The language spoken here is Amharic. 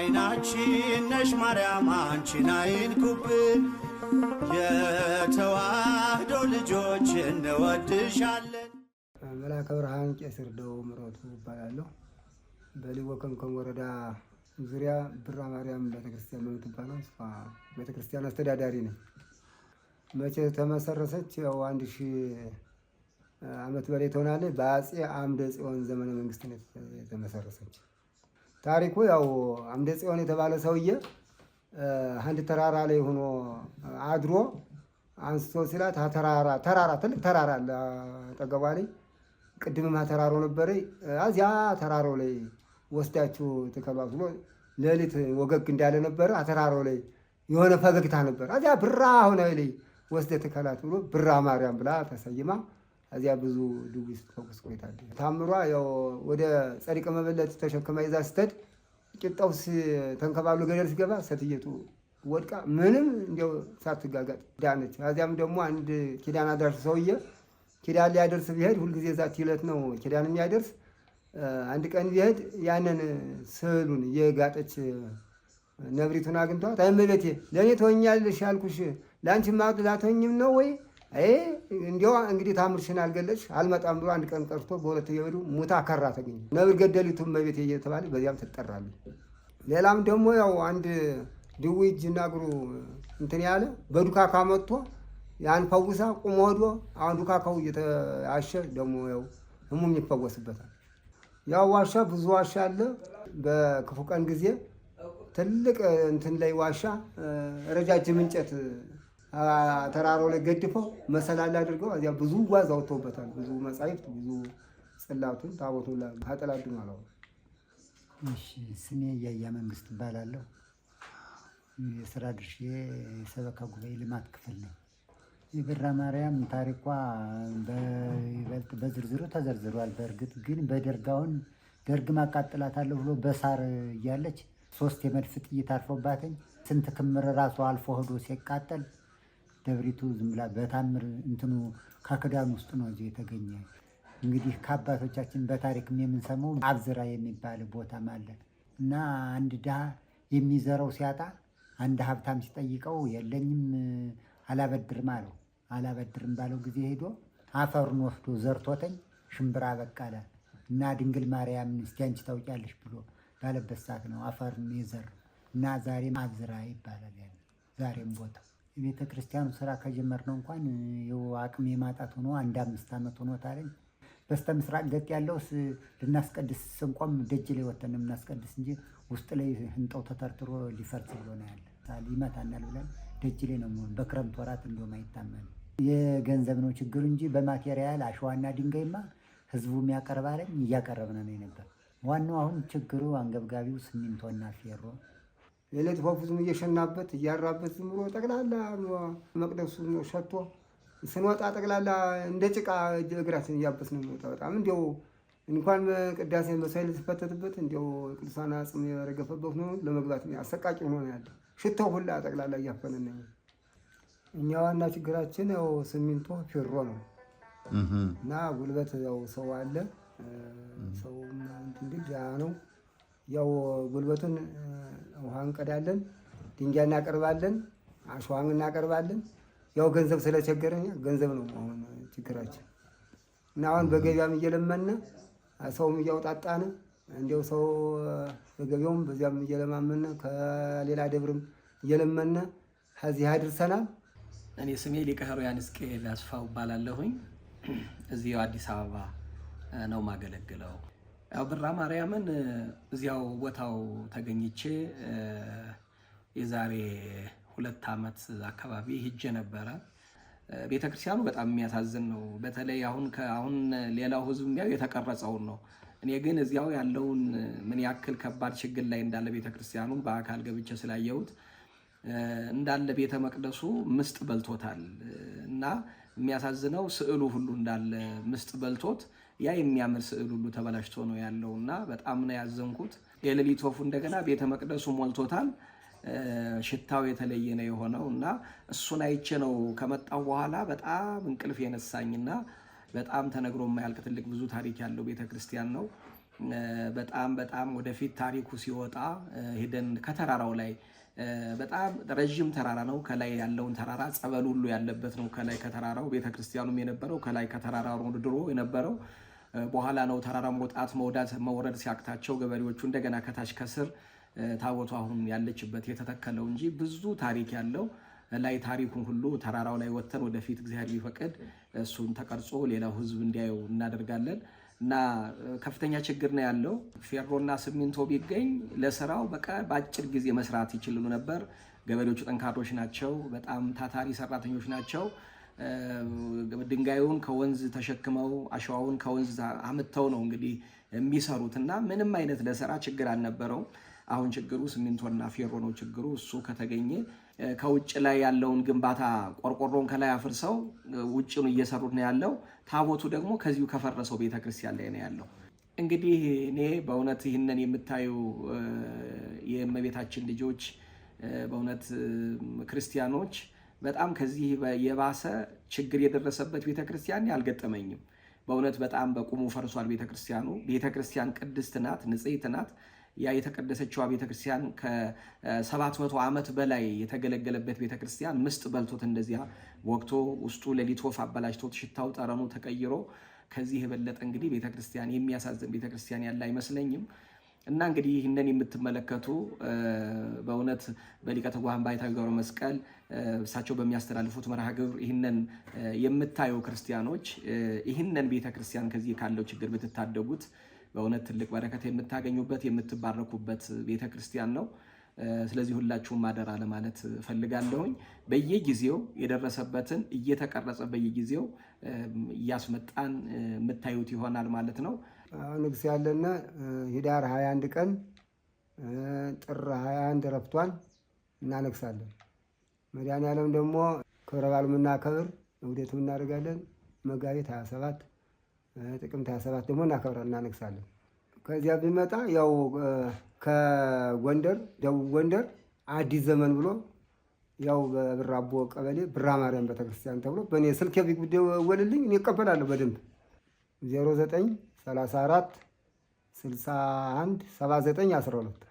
አይናችን ነሽ ማርያም አንቺን አይንኩብን፣ የተዋህዶ ልጆች እንወድሻለን። መልአከ ብርሃን ቄስ ይርዳው ምሮቱ እባላለሁ። በሊቦ ከምከም ወረዳ ዙሪያ ብራ ማርያም ቤተክርስቲያን የምትባለው ቤተክርስቲያን አስተዳዳሪ ነኝ። መቼ ተመሰረተች? ያው 1000 ዓመት በላይ ትሆናለች። በአፄ አምደ ጽዮን ዘመነ መንግስት ነው የተመሰረተች። ታሪኩ ያው አምደ ጽዮን የተባለ ሰውዬ አንድ ተራራ ላይ ሆኖ አድሮ አንስቶ ሲላት ተራራ ትልቅ ተራራ አለ አጠገቧ ላይ። ቅድምማ ተራራው ነበረ። እዚያ ተራራው ላይ ወስዳችሁ ተከባብሎ ሌሊት ወገግ እንዳለ ነበረ። ተራራው ላይ የሆነ ፈገግታ ነበር። እዚያ ብራ ሆነ ላይ ወስደ ተከላት ብሎ ብራ ማርያም ብላ ተሰይማ እዚያ ብዙ ድውይ ስትፈውስ ቆይታለች። ታምሯ ያው ወደ ጸሪቀ መበለት ተሸክማ ይዛ ስትሄድ ቂጣው ተንከባሉ ገደል ሲገባ ሴትየቱ ወድቃ ምንም እንዲያው ሳትጋጋጥ ዳነች። እዚያም ደግሞ አንድ ኪዳን አድራሽ ሰውዬ ኪዳን ሊያደርስ ቢሄድ ሁልጊዜ ዛት ይለት ነው ኪዳን የሚያደርስ። አንድ ቀን ቢሄድ ያንን ስዕሉን የጋጠች ነብሪቱን አግኝቷት እመቤቴ ለእኔ ትሆኛለሽ ያልኩሽ ለአንቺ ላትሆኝም ነው ወይ? እንዲያው እንግዲህ ታምርሽን አልገለጽሽ አልመጣም ብሎ አንድ ቀን ቀርቶ በሁለተኛው ሄዱ ሙታ ከራ ተገኘ። ነብር ገደሊቱ እመቤቴ እየተባለ በዚያም ትጠራለች። ሌላም ደግሞ ያው አንድ ድውይ እጅና እግሩ እንትን ያለ በዱካካ መጥቶ ያን ፈውሳ ቁሞ ሄዶ አሁን ዱካካው እየተያሸ ደግሞ ያው ህሙም ይፈወስበታል። ያው ዋሻ ብዙ ዋሻ አለ። በክፉ ቀን ጊዜ ትልቅ እንትን ላይ ዋሻ ረጃጅም እንጨት ተራራው ላይ ገድፈው መሰላል አድርገው እዚያ ብዙ ጓዝ አውጥተውበታል። ብዙ መጻሕፍት ብዙ ጽላቱን ታቦቱን አጠላዱ ማለት ነው። እሺ፣ ስሜ እያያ መንግስት እባላለሁ። የስራ ድርሼ የሰበካ ጉባኤ ልማት ክፍል ነው። የብራ ማርያም ታሪኳ በይበልጥ በዝርዝሩ ተዘርዝሯል። በእርግጥ ግን በደርጋውን ደርግ ማቃጥላታለሁ ብሎ በሳር እያለች 3 የመድፍ ጥይት አርፎባትኝ ስንት ክምር ራሱ አልፎ ሄዶ ሲቃጠል ደብሪቱ ዝም ብላ በታምር እንትኑ ከክዳን ውስጥ ነው እዚህ የተገኘ። እንግዲህ ከአባቶቻችን በታሪክም የምንሰማው አብዝራ የሚባል ቦታም አለ እና አንድ ድሃ የሚዘረው ሲያጣ አንድ ሀብታም ሲጠይቀው የለኝም አላበድርም አለው። አላበድርም ባለው ጊዜ ሄዶ አፈሩን ወስዶ ዘርቶተኝ ሽምብራ በቃለ እና ድንግል ማርያም እስቲ አንቺ ታውቂያለሽ ብሎ ባለበት ሰዓት ነው አፈርን የዘር እና ዛሬም አብዝራ ይባላል። ያን ዛሬም ቦታው የቤተ ክርስቲያኑ ስራ ከጀመርነው እንኳን የው አቅም የማጣት ሆኖ 5 ዓመት ሆኖታል። በስተ ምስራቅ ገጥ ያለው ልናስቀድስ ስንቆም ደጅ ላይ ወተን የምናስቀድስ እንጂ ውስጥ ላይ ህንጣው ተተርትሮ ሊፈርስ ብሎ ነው ያለ። ይመታናል ብለን ደጅ ላይ ነው የሚሆን። በክረምት ወራት እንደውም አይታመን። የገንዘብ ነው ችግሩ እንጂ በማቴሪያል አሸዋና ድንጋይማ ህዝቡም ያቀርባለኝ እያቀረብን ነው ነበር። ዋናው አሁን ችግሩ አንገብጋቢው ሲሚንቶና ፌሮ የሌት ፎፉዝም እየሸናበት እያራበት ዝም ብሎ ጠቅላላ መቅደሱ ሸቶ ስንወጣ ጠቅላላ እንደ ጭቃ እግራችን እያበስን ነው የምንወጣ። በጣም እንዲያው እንኳን ቅዳሴ መሳይል ሲፈተትበት እንዲያው ቅዱሳን አጽም የረገፈበት ነው ለመግባት አሰቃቂ ሆኖ ነው ያለው። ሽታው ሁላ ጠቅላላ እያፈነን ነው። እኛ ዋና ችግራችን ያው ሲሚንቶ ፌሮ ነው እና ጉልበት ያው ሰው አለ ሰው እንትን ነው ያው ጉልበቱን ውሃ እንቀዳለን፣ ድንጋይ እናቀርባለን፣ አሸዋን እናቀርባለን። ያው ገንዘብ ስለቸገረኝ ገንዘብ ነው አሁን ችግራችን እና አሁን በገበያም እየለመነ ሰውም እያውጣጣን እንዲያው ሰው በገበያውም በዚያም እየለማመነ ከሌላ ደብርም እየለመነ ከዚህ አድርሰናል። እኔ ስሜ ሊቀ ኅሩያን ሕዝቅኤል አስፋው እባላለሁኝ። እዚያው አዲስ አበባ ነው ማገለግለው። ያው ብራ ማርያምን እዚያው ቦታው ተገኝቼ የዛሬ 2 ዓመት አካባቢ ሄጄ ነበረ። ቤተክርስቲያኑ በጣም የሚያሳዝን ነው። በተለይ አሁን ሌላው ህዝብ የሚያው የተቀረጸውን ነው። እኔ ግን እዚያው ያለውን ምን ያክል ከባድ ችግር ላይ እንዳለ ቤተክርስቲያኑን በአካል ገብቼ ስላየሁት እንዳለ ቤተ መቅደሱ ምስጥ በልቶታል እና የሚያሳዝነው ስዕሉ ሁሉ እንዳለ ምስጥ በልቶት ያ የሚያምር ስዕል ሁሉ ተበላሽቶ ነው ያለውና በጣም ነው ያዘንኩት። የሌሊት ወፉ እንደገና ቤተ መቅደሱ ሞልቶታል። ሽታው የተለየ ነው የሆነው እና እሱን አይቼ ነው ከመጣው በኋላ በጣም እንቅልፍ የነሳኝና በጣም ተነግሮ የማያልቅ ትልቅ ብዙ ታሪክ ያለው ቤተክርስቲያን ነው። በጣም ወደፊት ታሪኩ ሲወጣ ሄደን ከተራራው ላይ በጣም ረጅም ተራራ ነው። ከላይ ያለውን ተራራ ጸበል ሁሉ ያለበት ነው። ከላይ ከተራራው ቤተክርስቲያኑም የነበረው ከላይ ከተራራው ድሮ የነበረው በኋላ ነው። ተራራ መውረድ ሲያቅታቸው ገበሬዎቹ እንደገና ከታች ከስር ታቦቱ አሁን ያለችበት የተተከለው እንጂ ብዙ ታሪክ ያለው ላይ ታሪኩን ሁሉ ተራራው ላይ ወተን ወደፊት እግዚአብሔር ቢፈቅድ እሱን ተቀርጾ ሌላው ሕዝብ እንዲያየው እናደርጋለን። እና ከፍተኛ ችግር ነው ያለው። ፌሮና ሲሚንቶ ቢገኝ ለስራው በአጭር ጊዜ መስራት ይችላሉ ነበር። ገበሬዎቹ ጠንካሮች ናቸው፣ በጣም ታታሪ ሰራተኞች ናቸው። ድንጋዩን ከወንዝ ተሸክመው አሸዋውን ከወንዝ አምጥተው ነው እንግዲህ የሚሰሩት እና ምንም አይነት ለስራ ችግር አልነበረው። አሁን ችግሩ ሲሚንቶና ፌሮ ነው ችግሩ። እሱ ከተገኘ ከውጭ ላይ ያለውን ግንባታ ቆርቆሮን ከላይ አፍርሰው ውጭውን እየሰሩት ነው ያለው። ታቦቱ ደግሞ ከዚሁ ከፈረሰው ቤተክርስቲያን ላይ ነው ያለው። እንግዲህ እኔ በእውነት ይህንን የምታዩ የእመቤታችን ልጆች በእውነት ክርስቲያኖች በጣም ከዚህ የባሰ ችግር የደረሰበት ቤተክርስቲያን አልገጠመኝም። በእውነት በጣም በቁሙ ፈርሷል ቤተክርስቲያኑ። ቤተክርስቲያን ቅድስት ናት፣ ንጽሕት ናት። ያ የተቀደሰችዋ ቤተክርስቲያን ከ700 ዓመት በላይ የተገለገለበት ቤተክርስቲያን ምስጥ በልቶት እንደዚያ ወቅቶ ውስጡ ሌሊት ወፍ አበላሽቶት ሽታው ጠረኑ ተቀይሮ ከዚህ የበለጠ እንግዲህ ቤተክርስቲያን የሚያሳዝን ቤተክርስቲያን ያለ አይመስለኝም። እና እንግዲህ ይህንን የምትመለከቱ በእውነት በሊቀ ትጉሃን ባሕታዊ ገብረ መስቀል እሳቸው በሚያስተላልፉት መርሃ ግብር ይህንን የምታዩ ክርስቲያኖች ይህንን ቤተክርስቲያን ከዚህ ካለው ችግር ብትታደጉት በእውነት ትልቅ በረከት የምታገኙበት የምትባረኩበት ቤተክርስቲያን ነው። ስለዚህ ሁላችሁም አደራ ለማለት ፈልጋለሁኝ። በየጊዜው የደረሰበትን እየተቀረጸ በየጊዜው እያስመጣን የምታዩት ይሆናል ማለት ነው። ንግስ ያለና ህዳር 21 ቀን ጥር 21 ረፍቷን እናነግሳለን። መድኃኔዓለም ደግሞ ክብረ በዓል የምናከብር እውደቱ እናደርጋለን። መጋቢት 27 ጥቅምት 27 ደግሞ እናነግሳለን። ከዚያ ቢመጣ ያው ከጎንደር ደቡብ ጎንደር አዲስ ዘመን ብሎ ያው በብራቦ ቀበሌ ብራ ማርያም ቤተክርስቲያን ተብሎ በእኔ ስልክ ቢደወልልኝ እኔ እቀበላለሁ በደንብ 09 34 61 79 12